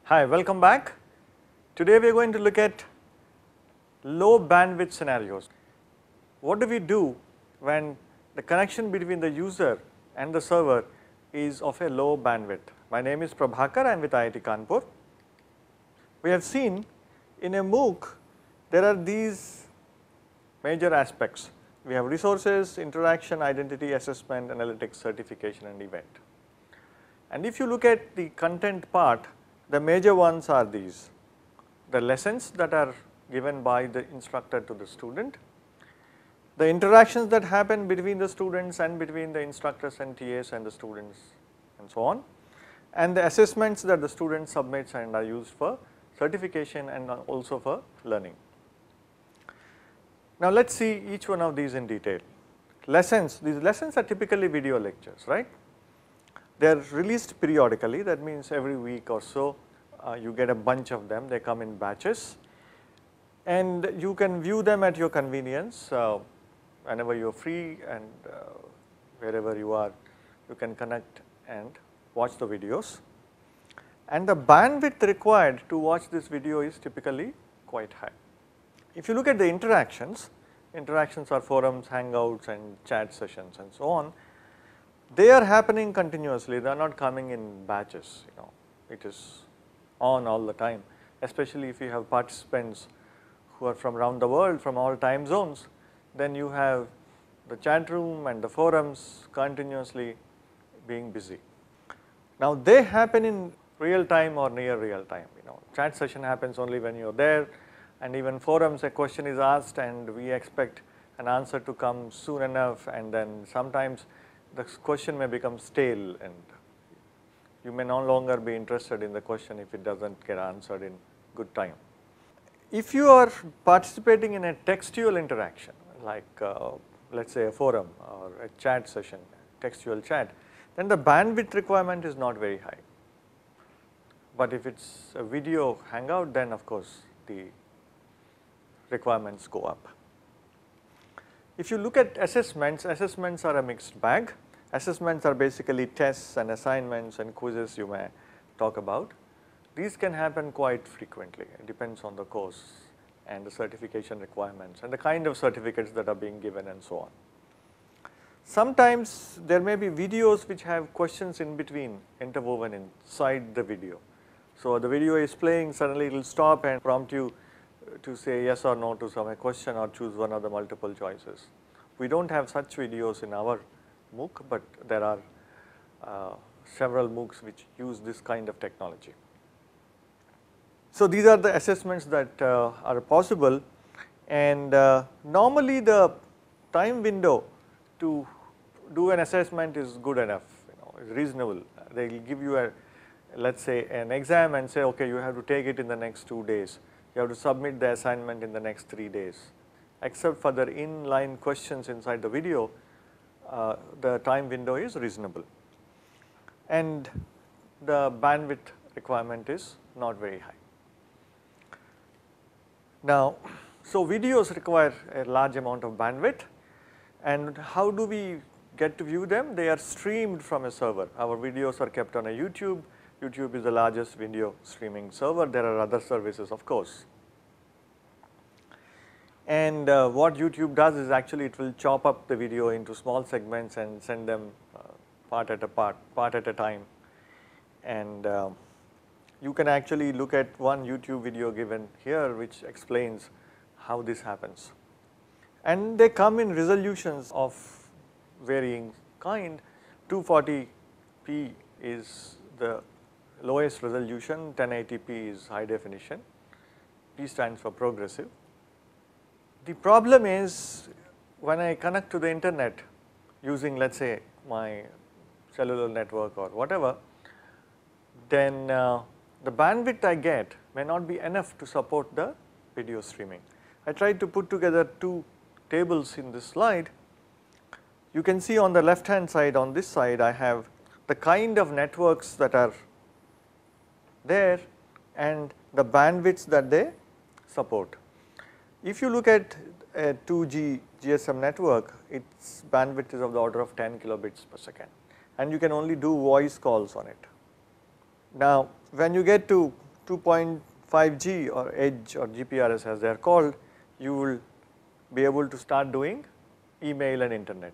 Hi, welcome back. Today we are going to look at low bandwidth scenarios. What do we do when the connection between the user and the server is of a low bandwidth? My name is Prabhakar, I am with IIT Kanpur. We have seen in a MOOC there are these major aspects. We have resources, interaction, identity, assessment, analytics, certification and event. And if you look at the content part, the major ones are these: the lessons that are given by the instructor to the student, the interactions that happen between the students and between the instructors and TAs and the students and so on, and the assessments that the student submits and are used for certification and also for learning. Now let us see each one of these in detail. Lessons, these lessons are typically video lectures, right? They are released periodically, that means every week or so you get a bunch of them, they come in batches and you can view them at your convenience whenever you are free, and wherever you are you can connect and watch the videos. And the bandwidth required to watch this video is typically quite high. If you look at the interactions are forums, hangouts and chat sessions and so on. They are happening continuously, they are not coming in batches, it is on all the time, especially if you have participants who are from around the world, from all time zones, then you have the chat room and the forums continuously being busy. Now they happen in real time or near real time, chat session happens only when you are there, and even forums a question is asked and we expect an answer to come soon enough, and then sometimes the question may become stale and you may no longer be interested in the question if it does not get answered in good time. If you are participating in a textual interaction like let us say a forum or a chat session, textual chat, then the bandwidth requirement is not very high. But if it is a video hangout, then of course the requirements go up. If you look at assessments, assessments are a mixed bag. Assessments are basically tests and assignments and quizzes you may talk about. These can happen quite frequently, it depends on the course and the certification requirements and the kind of certificates that are being given and so on. Sometimes there may be videos which have questions in between interwoven inside the video. So the video is playing, suddenly it will stop and prompt you to say yes or no to some question or choose one of the multiple choices. We do not have such videos in our MOOC, but there are several MOOCs which use this kind of technology. So these are the assessments that are possible, and normally the time window to do an assessment is good enough, is reasonable. They will give you a, let us say, an exam and say okay, you have to take it in the next 2 days. You have to submit the assignment in the next 3 days. Except for the inline questions inside the video, the time window is reasonable and the bandwidth requirement is not very high. Now, so videos require a large amount of bandwidth, and how do we get to view them? They are streamed from a server. Our videos are kept on a YouTube. YouTube is the largest video streaming server. There are other services of course. And what YouTube does is actually it will chop up the video into small segments and send them part at a time. And you can actually look at one YouTube video given here which explains how this happens. And they come in resolutions of varying kind. 240p is the lowest resolution, 1080p is high definition, P stands for progressive. The problem is when I connect to the internet using, let us say, my cellular network or whatever, then the bandwidth I get may not be enough to support the video streaming. I tried to put together two tables in this slide. You can see on the left hand side, on this side I have the kind of networks that are there and the bandwidths that they support. If you look at a 2G GSM network, its bandwidth is of the order of 10 kilobits per second and you can only do voice calls on it. Now when you get to 2.5G or Edge or GPRS as they are called, you will be able to start doing email and internet.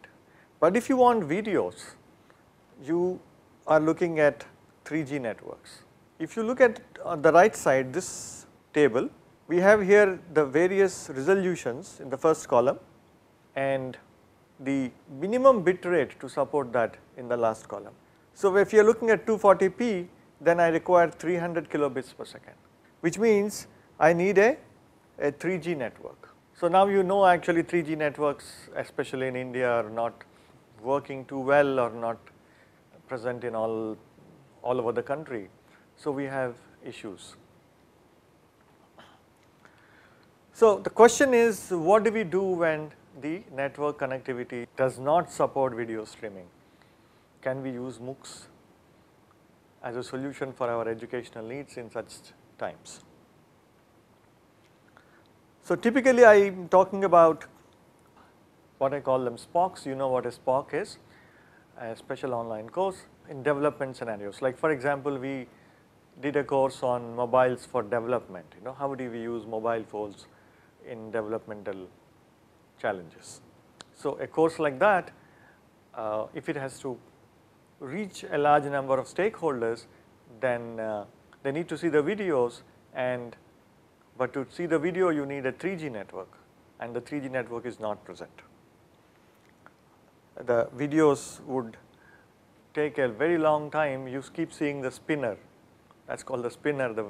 But if you want videos, you are looking at 3G networks. If you look at on the right side this table, we have here the various resolutions in the first column and the minimum bit rate to support that in the last column. So if you are looking at 240p, then I require 300 kilobits per second, which means I need a 3G network. So now you know actually 3G networks, especially in India, are not working too well or not present in all over the country. So we have issues. So the question is, what do we do when the network connectivity does not support video streaming? Can we use MooCs as a solution for our educational needs in such times? So typically I am talking about what I call them SPOCs. You know what a SPOC is, a special online course in development scenarios. Like for example, we did a course on mobiles for development. You know, how do we use mobile phones in developmental challenges? So a course like that, if it has to reach a large number of stakeholders, then they need to see the videos, but to see the video you need a 3G network, and the 3G network is not present. The videos would take a very long time. You keep seeing the spinner, that's called the spinner, the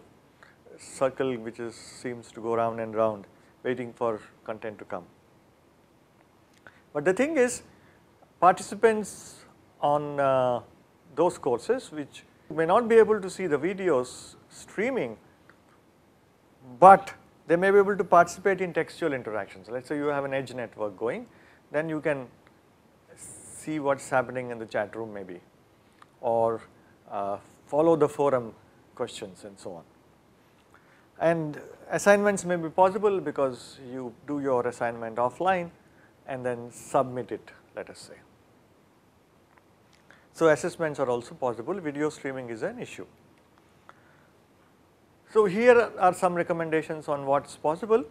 circle which seems to go round and round waiting for content to come. But the thing is, participants on those courses which may not be able to see the videos streaming, but they may be able to participate in textual interactions. Let us say you have an edge network going, then you can see what is happening in the chat room maybe, or follow the forum questions and so on. And assignments may be possible because you do your assignment offline and then submit it, let us say. So assessments are also possible. Video streaming is an issue. So here are some recommendations on what is possible.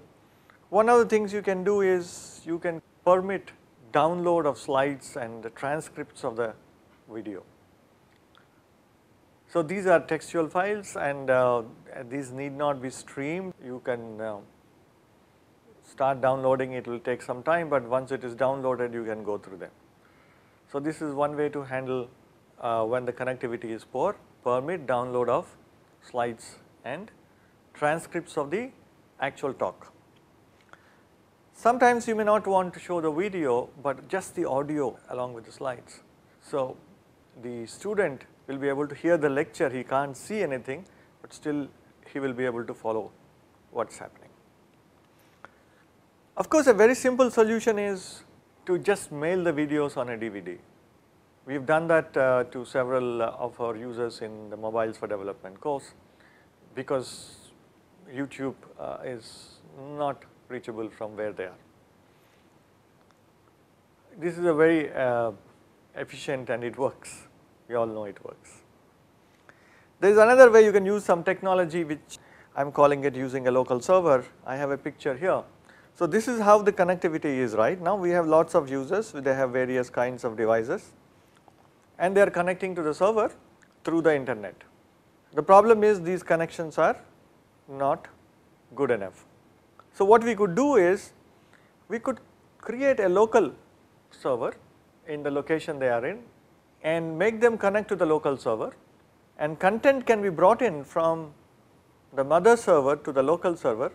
One of the things you can do is you can permit download of slides and the transcripts of the video. So these are textual files, and these need not be streamed. You can start downloading, it will take some time, but once it is downloaded you can go through them. So this is one way to handle when the connectivity is poor, permit download of slides and transcripts of the actual talk. Sometimes you may not want to show the video, but just the audio along with the slides. So the student will be able to hear the lecture, he can't see anything, but still he will be able to follow what is happening. Of course, a very simple solution is to just mail the videos on a DVD. We have done that to several of our users in the Mobiles for Development course, because YouTube is not reachable from where they are. This is a very efficient, and it works. We all know it works. There is another way you can use some technology, which I am calling it using a local server. I have a picture here. So this is how the connectivity is right now. We have lots of users, they have various kinds of devices, and they are connecting to the server through the internet. The problem is these connections are not good enough. So what we could do is, we could create a local server in the location they are in and make them connect to the local server, and content can be brought in from the mother server to the local server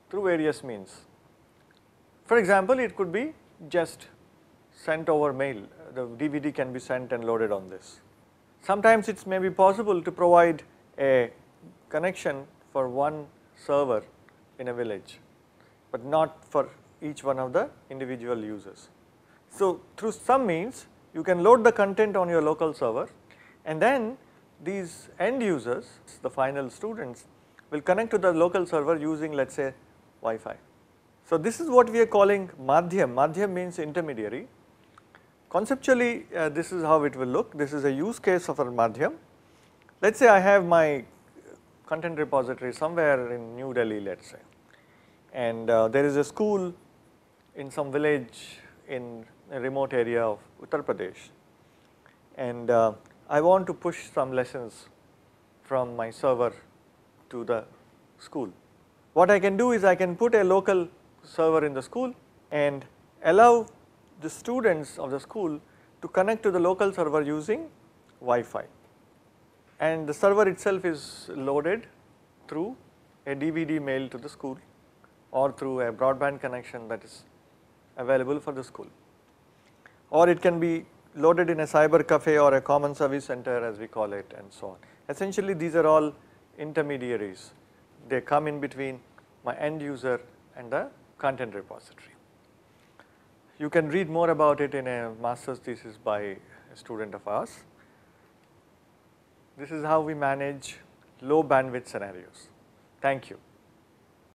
through various means. For example, it could be just sent over mail. The DVD can be sent and loaded on this. Sometimes it may be possible to provide a connection for one server in a village, but not for each one of the individual users. So through some means you can load the content on your local server, and then these end users, the final students, will connect to the local server using, let us say, Wi-Fi. So this is what we are calling Madhyam. Madhyam means intermediary. Conceptually, this is how it will look. This is a use case of a Madhyam. Let us say I have my content repository somewhere in New Delhi, let us say, and there is a school in some village in a remote area of Uttar Pradesh, and I want to push some lessons from my server to the school. What I can do is I can put a local server in the school and allow the students of the school to connect to the local server using Wi-Fi, and the server itself is loaded through a DVD mail to the school or through a broadband connection that is available for the school, or it can be loaded in a cyber cafe or a common service center as we call it, and so on. Essentially these are all intermediaries. They come in between my end user and the content repository. You can read more about it in a master's thesis by a student of ours. This is how we manage low bandwidth scenarios. Thank you.